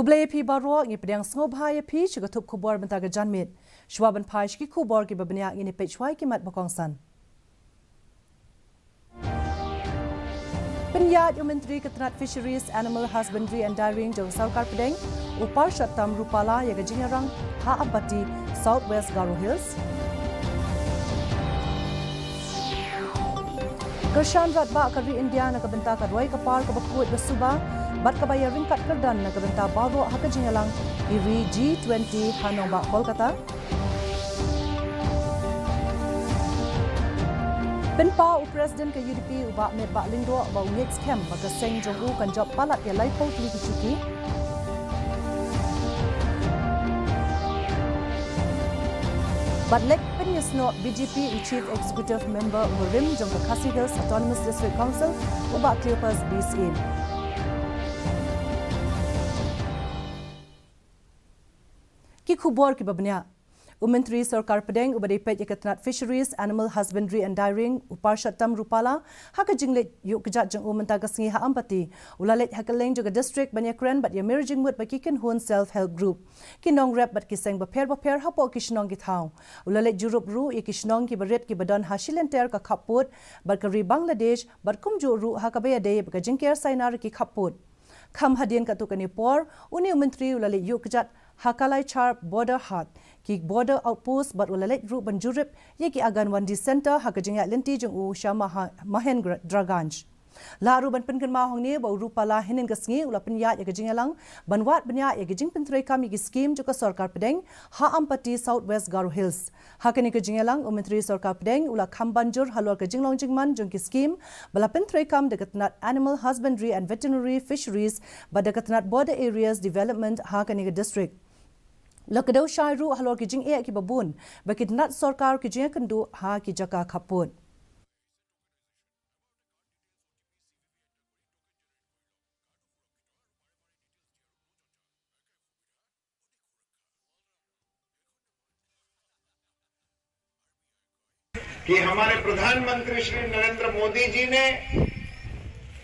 Kublai pi baro ngi pedang snobhaya pi chugatup kubor bentaga janmit. Shwaban paish ki kubor ki babanya ngi pechwai ki mat bakongsan. Penyat Menteri Ketenat Fisheries, Animal Husbandry and Dairying Jong Sarkar Pedeng, Upar Shatam Rupala Yaga Jingarang, Ha Abati, South West Garo Hills. Gershan Ratba Kari India Nakabenta Kadwai Kapar Kabakut Basuba, Bat Kabaya Ringkat Kerdan Nakabenta Baro Haka Jingalang, Iri G20 Hanoma Kolkata. Penpa Presiden ke UDP ubak met bak lingdo bau next camp baka seng jong u kan job palat ya laipo tu kichuki. But lek penyesno BJP Chief Executive Member Murim jong ke Khasi Hills Autonomous District Council ubak Cleopas BSA. Ki khubor ki babnya Menteri Sarkar Pedeng ubadai pej Ketenat Fisheries, Animal Husbandry and Dairying Upar Shatam Rupala haka jinglet yuk kejat jeng mentagasngi ha ampati ulalet hakaleng juga district banyakren bat ya merging mut bakiken hun self help group kinong rep bat kiseng baper hapo kisnong githau ulalet jurup ru ya kisnong ki baret ki badan hasilenter ka khaput bat kari Bangladesh bat kumju ru haka bayade baka jingker sainar ki khaput kham hadien katukani por uni menteri ulalet yuk kejat hakalai char border hat ki border outpost bat ulalet ru banjurip ye ki agan wandi center hakajingya lenti jeng u shama Mahendra Draganj la ru ban penken ma hongni bau rupala hinin gasngi ula penya ye gajingya lang banwat benya ye gajing pentrei kami ki scheme joka Sarkar Pedeng ha ampati South West Garo Hills hakani gajingya lang menteri Sarkar Pedeng ula khambanjur halor gajinglong jingman jong ki scheme bala pentrei kam de Ketenat Animal Husbandry and Veterinary Fisheries bada Ketenat Border Areas Development hakani district Lakadau Shairu halor ki jing ki babun baki nat Sarkar ki jing kendu ha ki jaka khapun. कि हमारे प्रधानमंत्री श्री नरेंद्र मोदी जी ने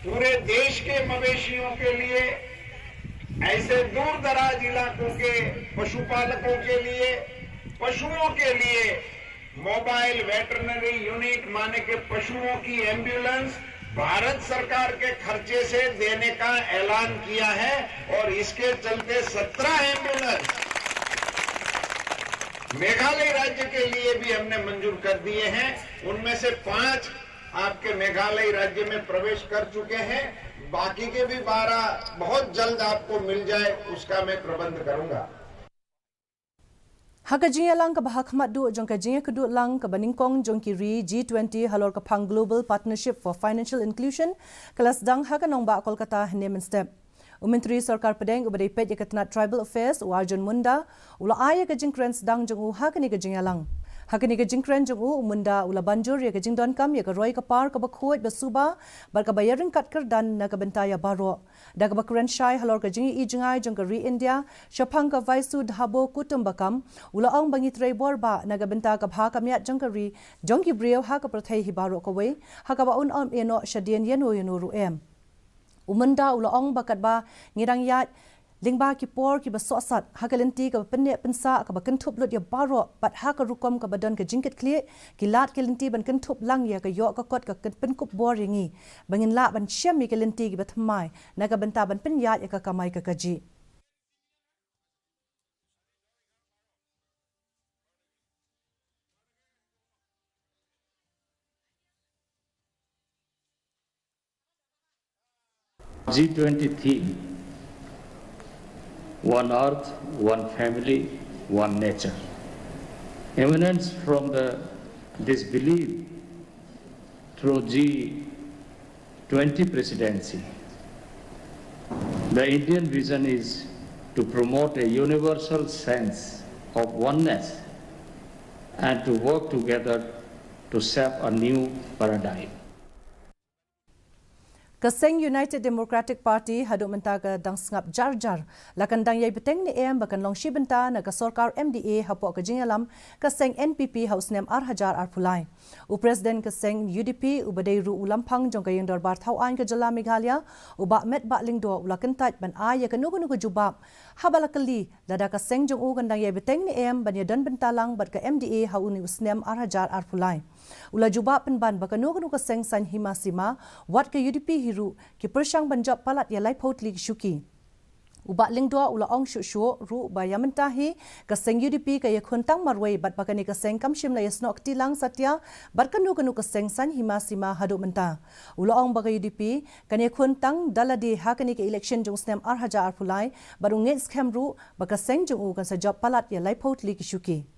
पूरे देश के मवेशियों के लिए ऐसे दूर दराज इलाकों के पशुपालकों के लिए पशुओं के लिए मोबाइल वेटरनरी यूनिट माने के पशुओं की एम्बुलेंस भारत सरकार के खर्चे से देने का ऐलान किया है और इसके चलते 17 एम्बुलेंस मेघालय राज्य के लिए भी हमने मंजूर कर दिए हैं उनमें से 5 आपके मेघालय राज्य में प्रवेश कर चुके हैं बाकी के भी 12 बहुत जल्द आपको मिल जाए उसका मैं प्रबंध करूंगा Hakajiya lang ka bahak madu jong ka jiya kudu lang ka baningkong jong ki ri G20 halor ka pang Global Partnership for Financial Inclusion kelas dang hakanong ba Kolkata nemen step Menteri Sarkar Pedeng ubadai pej Ketenat Tribal Affairs Arjun Munda ula aya ka jingkren sedang jong u hakani ka jiya lang hakani ka jingkren jong u munda ula banjur ya ka jingdon kam ya ka roi ka par ka bakhuat basuba bar ka bayaring kat kerdan na ka bentaya baro da ka bakren shai halor ka jingi i jingai jong ka ri India shapang ka vaisu dhabo kutumbakam ula ong bangi trei borba na ka benta ka bha ka myat jong ka ri jong ki breu ha ka prathai hi baro ka we ha ka ba un om eno shadien yeno yeno ru em umanda ula ong bakat ba ngirang yat lingba ki por ki basosat hakalenti ka penne pensa ka bakan thup lut ya baro bat ha ka rukom ka badan ka jingket kle ki lat ki lenti ban kan thup lang ya ka yo ka kot ka pen kup bor ringi bangin la ban shem mi ka lenti ki bathmai na ka benta ban pen ya ka kamai ka kaji G20 theme, one earth, one family, one nature, emanates from this belief through G20 presidency. The Indian vision is to promote a universal sense of oneness and to work together to shape a new paradigm. Kaseng United Democratic Party haduk mentaga dang sengap jar-jar lakan dang yai beteng ni em bakan long shibenta na ka sorkar MDA hapok ka jingalam Kaseng NPP haus nem hajar pulai. U Presiden Kaseng UDP ubadai ru ulampang jong kayeng darbar thauan ke jala Meghalaya uba met ba lingdo ulakan tat ban aya ka nugu jubab habalakali lada Kaseng jong u kandang yai beteng ni em ban yadan bentalang bat ka MDA hauni usnem hajar pulai. Ula jubab penban bakan nugu Kaseng san himasima wat ke UDP hiru ki persyang banjap palat ya lai potli syuki. Ubak lingdua ula ong syuk ru ba yamentahi Kaseng UDP kaya kuntang marway bat bakani Kaseng kamshim la yasnok tilang satya bat kanu Kaseng san himasima haduk menta. Ula ong baga UDP kanya kuntang daladi hakani ke election jong snem hajar pulai bat ungit scam ru ba Kaseng jong u kan sajap palat ya lai potli syuki.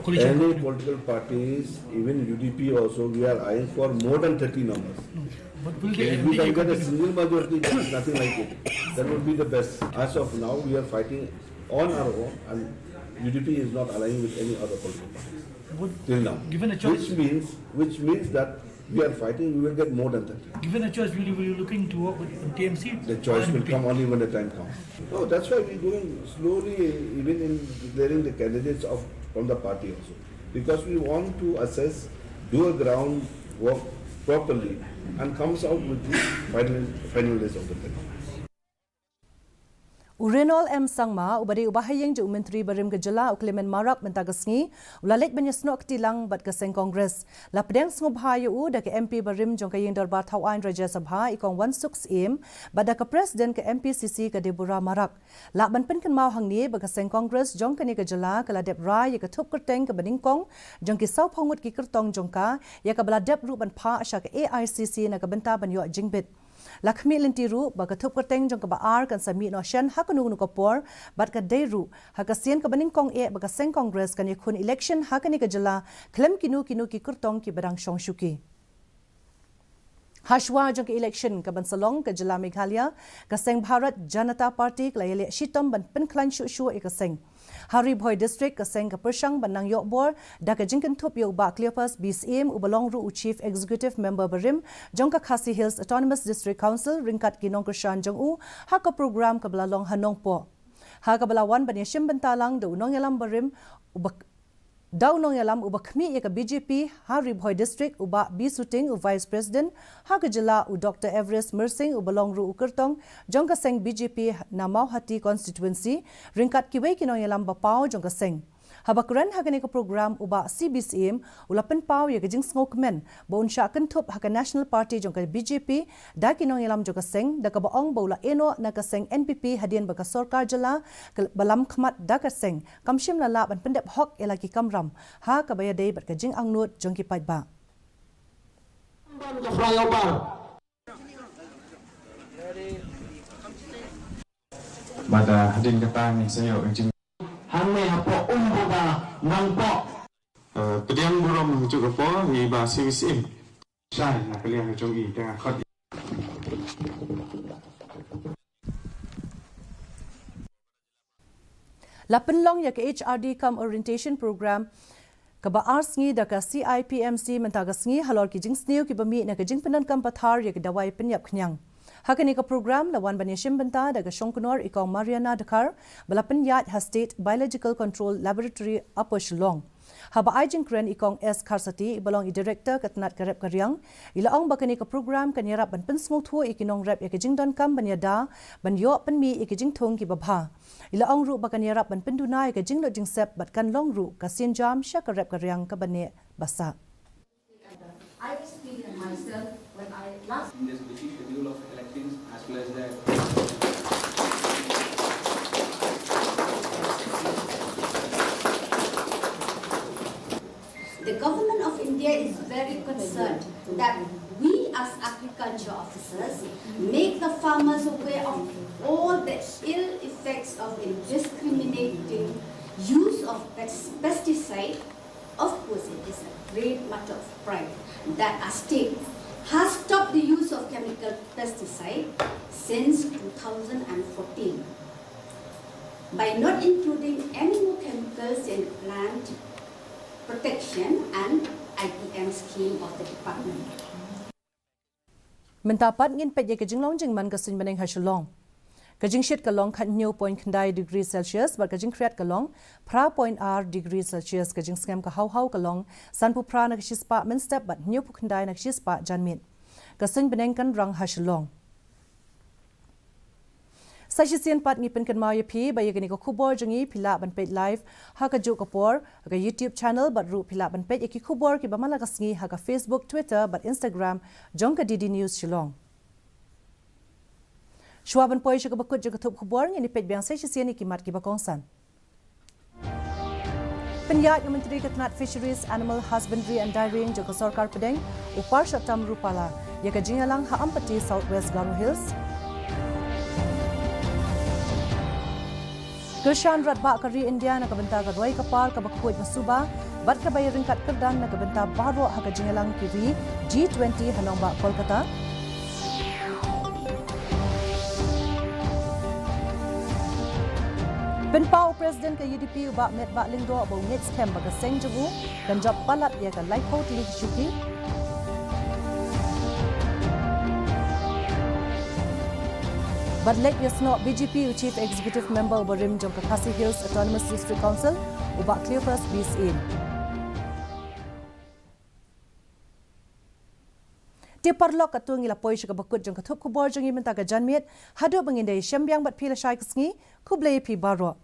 Any political parties, even UDP also, we are eyeing for more than 30 numbers. But will the If we can get a single majority, there is nothing like it. That would be the best. As of now, we are fighting on our own, and UDP is not aligning with any other political parties till now. Given a choice, which means that we are fighting, we will get more than 30. Given a choice, will you be looking to work with TMC? The choice will come only when the time comes. No, that's why we are going slowly, even in declaring the candidates from the party also. Because we want to assess, do a ground work properly, and comes out with the final list of the candidates. Urenol M Sangma ubadi ubahayeng je Menteri Barim Gejala uklemen marak mentagasngi ulalek banyasno aktilang bat Kaseng Kongres la pedang ngobhayu da ke MP Barim jong kayeng darbar thauan Raja Sabha ikong 16 im bada ka Presiden ke MPCC ke Debora Marak la ban pen kan mau hangni ba Kaseng Kongres jong kani Gejala kala dep rai ya ka thup kerteng ke beningkong jong ki sau phongut ki kertong jong ka ya ka bala dep ru ban pha asha ke AICC na ka benta ban yo jingbit Lakmi lentiru baga thup kerteng jong ka baar kan sami no shan hakanu nu kapor bat ka deiru hakasian ka baning kong e baga Seng Congress kan yakun election hakani ka jala klem kinu ki kurtong ki badang shongshuki Hashwa jong ka election ka bansalong ka jala Meghalaya ka Seng Bharat Janata Party ka yale shitom ban penklan shu e ka Seng Hari Bhoi District Kaseng ka persyang banang yokbor da ka jingkan thup yo ba Cleopas BSM ubalong ru Chief Executive Member Barim jong ka Khasi Hills Autonomous District Council ringkat ginong kershan jong u ha ka program ka belalong hanong po ha ka belawan banyashim bentalang do unong yalam Barim Daw nong yalam uba khmi ya ka BJP Hari Bhoi District uba B Suting u Vice President ha ka jila u Dr. Everest Mersing u balong ru ukertong jong ka Seng BJP na Mauhati constituency ringkat kiwei kinong yalam ba pau jong ka Seng Habakuran hakani ka program uba CBCM ulapen pau ya ka jing ngok men ba unsha kan thup ha ka National Party jong ka BJP da kinong yalam jong ka Seng da ka baong baula eno na ka Seng NPP hadian ba ka sorkar jala balam khmat da ka Seng kamshim la ban pendep hok elaki kamram ha ka baya dei bat ka jing angnut jong ki pai ba Pada hadirin ketang saya jing Hame hapo umbuga nangpo. Kediang burom juga po iba CVCM. Sai nak kalian jongi tengah khot. Lapenlong ya ke HRD kam orientation program ka ba arsngi da ka CIPMC mentagasngi halor ki jing sneu ki bami na ka jing penan kam pathar ya ke dawai penyap khnyang Hakani ka program lawan banyashim benta daga Shongkunor ikong Mariana Dakar balapan yat ha State Biological Control Laboratory Aposh Long. Haba ajing kren ikong S Khasi balong i director katnat karep karyang ilaong bakani ka program kanyarap ban pensngong thu ikinong rep yakijing don kam banyada banyo penmi ikijing thong ki babha ilaong ru bakanyarap ban penduna ikijing lo jingsep bat kan long ru ka sinjam sha karep karyang ka bane basa I experienced myself when I last in this busy schedule of elections as well as the The government of India is very concerned that we as agriculture officers make the farmers aware of all the ill effects of indiscriminating use of pesticide. Of course, it is a great matter of pride that our state has stopped the use of chemical pesticide since 2014. by not including any more chemicals in plant protection and IPM scheme of the department. Mentapat ngin pet ye kajinglong jingman kasin maneng hasulong. Kajing shit kalong khat new point khandai degree Celsius but kajing kriat kalong pra point r degree Celsius kajing scam ka how kalong sanpu pra na kispa min step but new pu khandai na kispa janmit. Kasin beneng kan rang hasulong. Sajisian pat ngi penkan mau yapi ba yegani ko khubor jangi phila ban page live ha ka jo kapor ka YouTube channel but ru phila ban page ki khubor ki bamala kasngi ha ka Facebook Twitter but Instagram jong ka DD News Shillong. Shwaban poi shaka bakut jo ka thup khubor ngi ni page bang sajisian ni kimat ki bakongsan. Penyat yang Menteri Ketenat Fisheries, Animal Husbandry and Dairying jo ka Sarkar Pedeng upar Shatam Rupala ya ka jingalang ha ampati Southwest Garo Hills. Gershan Ratba Kari India na kabenta ka Roy Kapar ka Bakuit Masuba bat ka bayaring kat kerdan na kabenta baro ha ka jingalang kiwi G20 hanong ba Kolkata. Penpau Presiden ke UDP ba met ba lingdo ba net scam ba ka Sengjugu dan job palat ya ka Lighthouse Lee Shuki. But let Yasno BGP Chief Executive Member Barim Jom Khasi Hills Autonomous District Council ubak Cleopas bis in. Ti parlok katung ila poi shaka bakut jong kathup kubor jong imenta ka janmiet hadu bangindai syambyang bat phila shai kasngi kublai pi baro.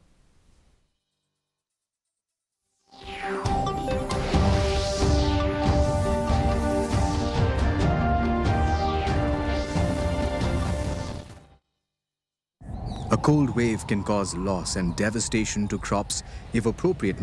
A cold wave can cause loss and devastation to crops if appropriate